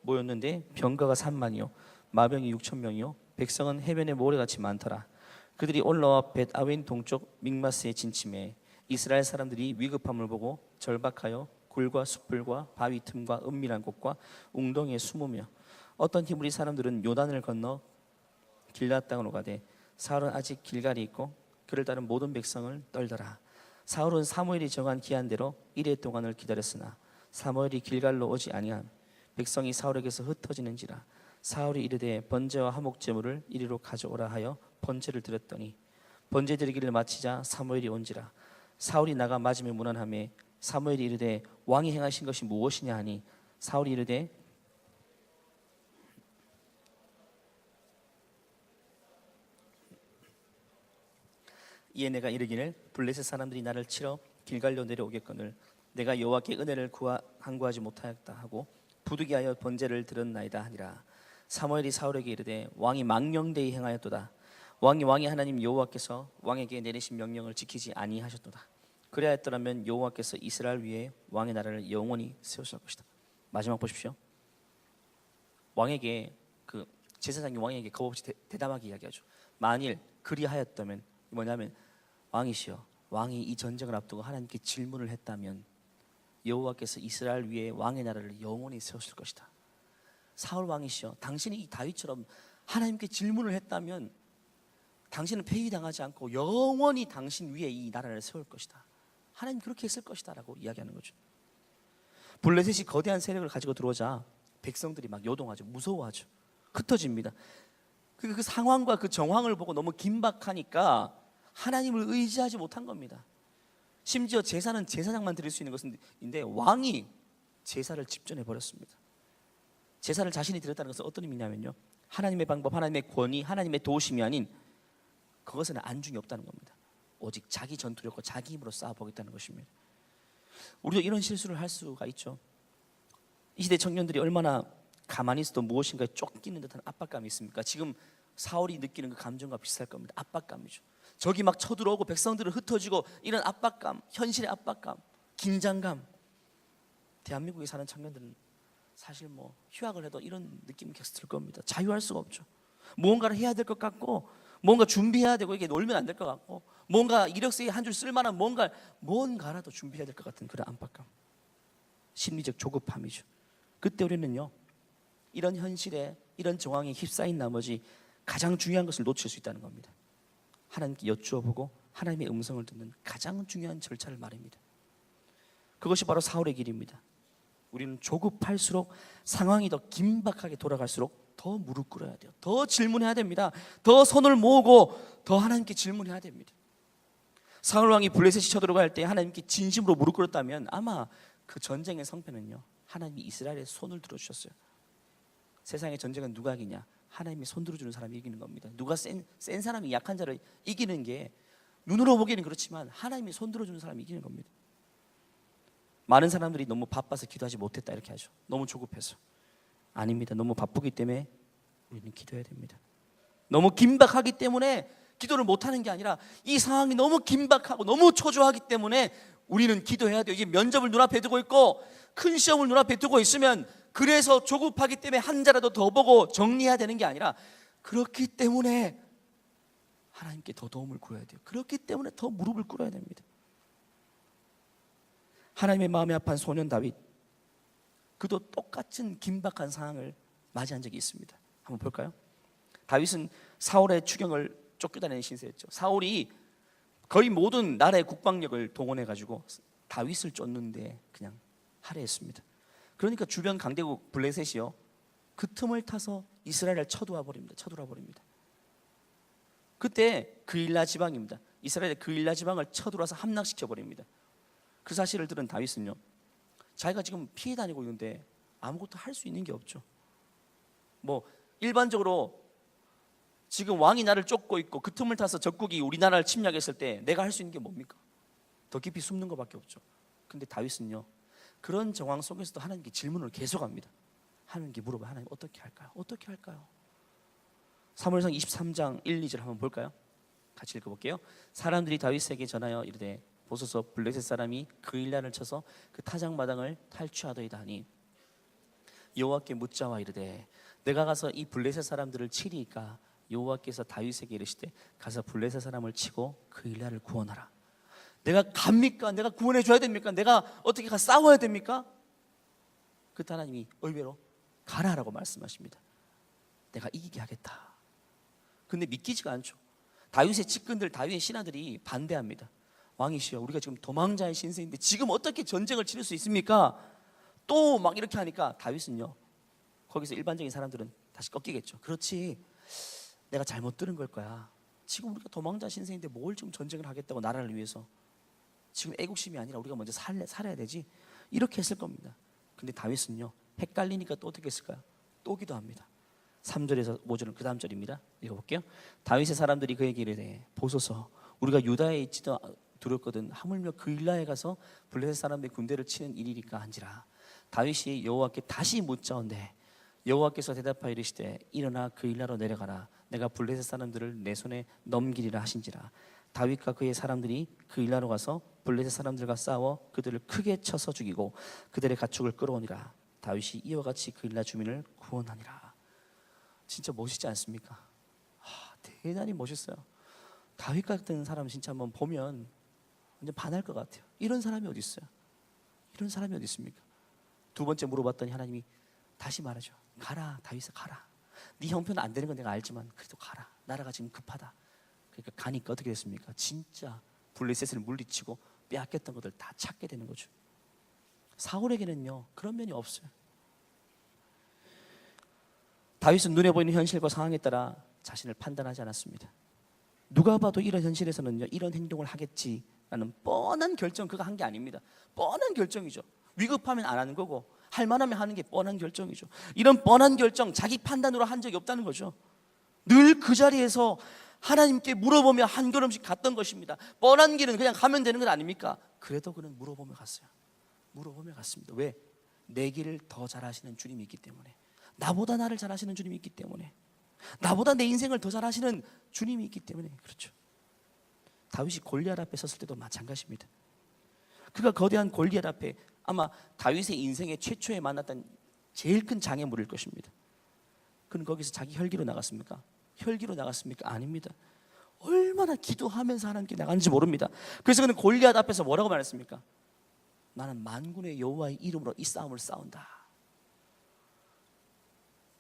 모였는데 병거가 3만이요 마병이 6,000명이요 백성은 해변에 모래같이 많더라. 그들이 올라와 벳아웬 동쪽 믹마스에 진침해 이스라엘 사람들이 위급함을 보고 절박하여 굴과 숯불과 바위 틈과 은밀한 곳과 웅덩이에 숨으며 어떤 히브리 사람들은 요단을 건너 길앗 땅으로 가되 사울은 아직 길갈이 있고 그를 따른 모든 백성을 떨더라. 사울은 사무엘이 정한 기한대로 이레 동안을 기다렸으나 사무엘이 길갈로 오지 아니함. 백성이 사울에게서 흩어지는지라. 사울이 이르되 번제와 화목 제물을 이리로 가져오라 하여 번제를 드렸더니 번제 드리기를 마치자 사무엘이 온지라. 사울이 나가 맞으며 문안하매 사무엘이 이르되 왕이 행하신 것이 무엇이냐 하니 사울이 이르되 이에 내가 이르기를 블레셋 사람들이 나를 치러 길갈로 내려오겠거늘 내가 여호와께 은혜를 간구하지 못하였다 하고 부득이하여 번제를 드렸나이다 하니라. 사무엘이 사울에게 이르되 왕이 망령되이 행하였도다. 왕이 하나님 여호와께서 왕에게 내리신 명령을 지키지 아니하셨도다. 그리하였더라면 여호와께서 이스라엘 위에 왕의 나라를 영원히 세우실 것이다. 마지막 보십시오. 왕에게 그 제사장이 왕에게 겁없이 대담하게 이야기하죠. 만일 그리하였다면 뭐냐면 왕이시여, 왕이 이 전쟁을 앞두고 하나님께 질문을 했다면 여호와께서 이스라엘 위에 왕의 나라를 영원히 세우실 것이다. 사울 왕이시여, 당신이 이 다윗처럼 하나님께 질문을 했다면 당신은 폐위당하지 않고 영원히 당신 위에 이 나라를 세울 것이다. 하나님 그렇게 했을 것이다 라고 이야기하는 거죠. 블레셋이 거대한 세력을 가지고 들어오자 백성들이 막 요동하죠. 무서워하죠. 흩어집니다. 그 상황과 그 정황을 보고 너무 긴박하니까 하나님을 의지하지 못한 겁니다. 심지어 제사는 제사장만 드릴 수 있는 것인데 왕이 제사를 집전해 버렸습니다. 제사를 자신이 드렸다는 것은 어떤 의미냐면요, 하나님의 방법, 하나님의 권위, 하나님의 도우심이 아닌 그것에는 안중이 없다는 겁니다. 오직 자기 전투력과 자기 힘으로 싸워보겠다는 것입니다. 우리도 이런 실수를 할 수가 있죠. 이 시대 청년들이 얼마나 가만히 있어도 무엇인가에 쫓기는 듯한 압박감이 있습니까? 지금 사울이 느끼는 그 감정과 비슷할 겁니다. 압박감이죠. 적이 막 쳐들어오고 백성들은 흩어지고 이런 압박감, 현실의 압박감, 긴장감. 대한민국에 사는 청년들은 사실 뭐 휴학을 해도 이런 느낌이 계속 들 겁니다. 자유할 수가 없죠. 무언가를 해야 될 것 같고, 뭔가 준비해야 되고, 이게 놀면 안 될 것 같고, 뭔가 이력서에 한 줄 쓸만한 뭔가라도 준비해야 될 것 같은 그런 압박감, 심리적 조급함이죠. 그때 우리는요, 이런 현실에, 이런 정황에 휩싸인 나머지 가장 중요한 것을 놓칠 수 있다는 겁니다. 하나님께 여쭈어보고 하나님의 음성을 듣는 가장 중요한 절차를 말입니다. 그것이 바로 사울의 길입니다. 우리는 조급할수록, 상황이 더 긴박하게 돌아갈수록 더 무릎 꿇어야 돼요. 더 질문해야 됩니다. 더 손을 모으고 더 하나님께 질문해야 됩니다. 사울 왕이 블레셋이 쳐들어갈 때 하나님께 진심으로 무릎 꿇었다면 아마 그 전쟁의 성패는요, 하나님이 이스라엘의 손을 들어주셨어요. 세상의 전쟁은 누가 이기냐? 하나님이 손 들어주는 사람이 이기는 겁니다. 누가 센 사람이 약한 자를 이기는 게 눈으로 보기에는 그렇지만 하나님이 손 들어주는 사람이 이기는 겁니다. 많은 사람들이 너무 바빠서 기도하지 못했다 이렇게 하죠. 너무 조급해서. 아닙니다. 너무 바쁘기 때문에 우리는 기도해야 됩니다. 너무 긴박하기 때문에 기도를 못하는 게 아니라 이 상황이 너무 긴박하고 너무 초조하기 때문에 우리는 기도해야 돼요. 이제 면접을 눈앞에 두고 있고 큰 시험을 눈앞에 두고 있으면 그래서 조급하기 때문에 한 자라도 더 보고 정리해야 되는 게 아니라 그렇기 때문에 하나님께 더 도움을 구해야 돼요. 그렇기 때문에 더 무릎을 꿇어야 됩니다. 하나님의 마음이 아파한 소년 다윗, 그도 똑같은 긴박한 상황을 맞이한 적이 있습니다. 한번 볼까요? 다윗은 사울의 추경을 쫓겨다니는 신세였죠. 사울이 거의 모든 나라의 국방력을 동원해가지고 다윗을 쫓는데 그냥 할애했습니다. 그러니까 주변 강대국 블레셋이요, 그 틈을 타서 이스라엘을 쳐들어와 버립니다. 그때 그일라 지방입니다. 이스라엘의 그일라 지방을 쳐들어와서 함락시켜 버립니다. 그 사실을 들은 다윗은요, 자기가 지금 피해 다니고 있는데 아무것도 할 수 있는 게 없죠. 뭐 일반적으로 지금 왕이 나를 쫓고 있고 그 틈을 타서 적국이 우리나라를 침략했을 때 내가 할 수 있는 게 뭡니까? 더 깊이 숨는 것밖에 없죠. 근데 다윗은요, 그런 정황 속에서도 하나님께 질문을 계속합니다. 하나님께 물어봐. 하나님 어떻게 할까요? 어떻게 할까요? 사무엘상 23장 1, 2절 한번 볼까요? 같이 읽어볼게요. 사람들이 다윗에게 전하여 이르되 보소서 블레셋 사람이 그일라를 쳐서 그 타작마당을 탈취하더이다 하니 여호와께 묻자와 이르되 내가 가서 이 블레셋 사람들을 치리이까 여호와께서 다윗에게 이르시되 가서 블레셋 사람을 치고 그일라를 구원하라. 내가 갑니까? 내가 구원해 줘야 됩니까? 내가 어떻게 가 싸워야 됩니까? 그때 하나님이 의외로 가라라고 말씀하십니다. 내가 이기게 하겠다. 근데 믿기지가 않죠. 다윗의 측근들, 다윗의 신하들이 반대합니다. 왕이시여, 우리가 지금 도망자의 신세인데 지금 어떻게 전쟁을 치를 수 있습니까? 또 막 이렇게 하니까 다윗은요, 거기서 일반적인 사람들은 다시 꺾이겠죠. 그렇지, 내가 잘못 들은 걸 거야. 지금 우리가 도망자 신세인데 뭘 지금 전쟁을 하겠다고, 나라를 위해서. 지금 애국심이 아니라 우리가 먼저 살아야 되지. 이렇게 했을 겁니다. 근데 다윗은요, 헷갈리니까 또 어떻게 했을까요? 또 기도합니다. 3절에서 5절은 그 다음 절입니다. 읽어볼게요. 다윗의 사람들이 그에게 이르되 보소서 우리가 유다에 있지도 두렵거든 하물며 그일라에 가서 블레셋 사람들의 군대를 치는 일이니까 한지라. 다윗이 여호와께 다시 묻자온대 여호와께서 대답하여 이르시되 일어나 그일라로 내려가라. 내가 블레셋 사람들을 내 손에 넘기리라 하신지라. 다윗과 그의 사람들이 그일라로 가서 블레셋 사람들과 싸워 그들을 크게 쳐서 죽이고 그들의 가축을 끌어오니라. 다윗이 이와 같이 그일라 주민을 구원하니라. 진짜 멋있지 않습니까? 대단히 멋있어요. 다윗 같은 사람 진짜 한번 보면 완전 반할 것 같아요. 이런 사람이 어디 있어요? 이런 사람이 어디 있습니까? 두 번째 물어봤더니 하나님이 다시 말하죠. 가라, 다윗아 가라. 네 형편은 안 되는 건 내가 알지만 그래도 가라. 나라가 지금 급하다. 그러니까 가니까 어떻게 됐습니까? 진짜 블레셋을 물리치고 빼앗겼던 것들 다 찾게 되는 거죠. 사울에게는요, 그런 면이 없어요. 다윗은 눈에 보이는 현실과 상황에 따라 자신을 판단하지 않았습니다. 누가 봐도 이런 현실에서는요, 이런 행동을 하겠지라는 뻔한 결정, 그가 한 게 아닙니다. 뻔한 결정이죠. 위급하면 안 하는 거고 할 만하면 하는 게 뻔한 결정이죠. 이런 뻔한 결정 자기 판단으로 한 적이 없다는 거죠. 늘 그 자리에서 하나님께 물어보며 한 걸음씩 갔던 것입니다. 뻔한 길은 그냥 가면 되는 건 아닙니까? 그래도 그는 물어보며 갔어요. 물어보며 갔습니다. 왜? 내 길을 더 잘 아시는 주님이 있기 때문에. 나보다 나를 잘 아시는 주님이 있기 때문에. 나보다 내 인생을 더 잘 아시는 주님이 있기 때문에. 그렇죠. 다윗이 골리앗 앞에 섰을 때도 마찬가지입니다. 그가 거대한 골리앗 앞에 아마 다윗의 인생의 최초에 만났던 제일 큰 장애물일 것입니다. 그는 거기서 자기 혈기로 나갔습니까? 혈기로 나갔습니까? 아닙니다. 얼마나 기도하면서 하나님께 나갔는지 모릅니다. 그래서 그는 골리앗 앞에서 뭐라고 말했습니까? 나는 만군의 여호와의 이름으로 이 싸움을 싸운다.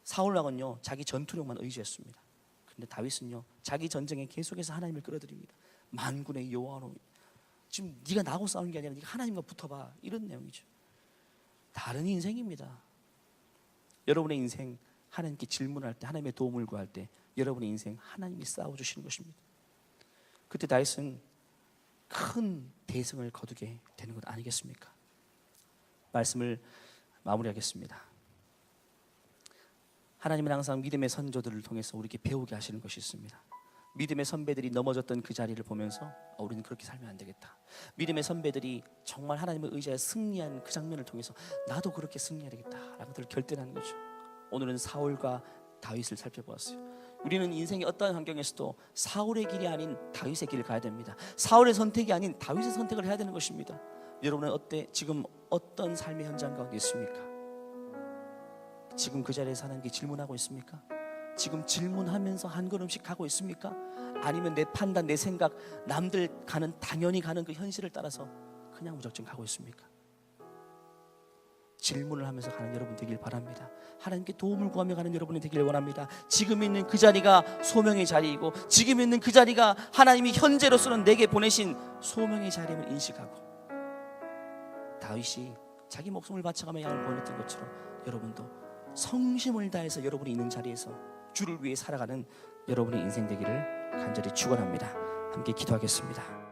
사울왕은요, 자기 전투력만 의지했습니다. 그런데 다윗은요, 자기 전쟁에 계속해서 하나님을 끌어들입니다. 만군의 여호와로, 지금 네가 나하고 싸우는 게 아니라 네가 하나님과 붙어봐, 이런 내용이죠. 다른 인생입니다. 여러분의 인생 하나님께 질문할 때, 하나님의 도움을 구할 때 여러분의 인생 하나님이 싸워주시는 것입니다. 그때 다윗은 큰 대승을 거두게 되는 것 아니겠습니까? 말씀을 마무리하겠습니다. 하나님은 항상 믿음의 선조들을 통해서 우리에게 배우게 하시는 것이 있습니다. 믿음의 선배들이 넘어졌던 그 자리를 보면서 우리는 그렇게 살면 안 되겠다. 믿음의 선배들이 정말 하나님을 의지하여 승리한 그 장면을 통해서 나도 그렇게 승리해야 되겠다라고 늘 결단하는 거죠. 오늘은 사울과 다윗을 살펴보았어요. 우리는 인생의 어떠한 환경에서도 사울의 길이 아닌 다윗의 길을 가야 됩니다. 사울의 선택이 아닌 다윗의 선택을 해야 되는 것입니다. 여러분은 어때? 지금 어떤 삶의 현장 가운데 있습니까? 지금 그 자리에서 하나님께 질문하고 있습니까? 지금 질문하면서 한 걸음씩 가고 있습니까? 아니면 내 판단, 내 생각, 남들 가는 당연히 가는 그 현실을 따라서 그냥 무작정 가고 있습니까? 질문을 하면서 가는 여러분 되길 바랍니다. 하나님께 도움을 구하며 가는 여러분이 되길 원합니다. 지금 있는 그 자리가 소명의 자리이고 지금 있는 그 자리가 하나님이 현재로서는 내게 보내신 소명의 자리임을 인식하고, 다윗이 자기 목숨을 바쳐가며 양을 구원했던 것처럼 여러분도 성심을 다해서 여러분이 있는 자리에서 주를 위해 살아가는 여러분의 인생 되기를 간절히 축원합니다. 함께 기도하겠습니다.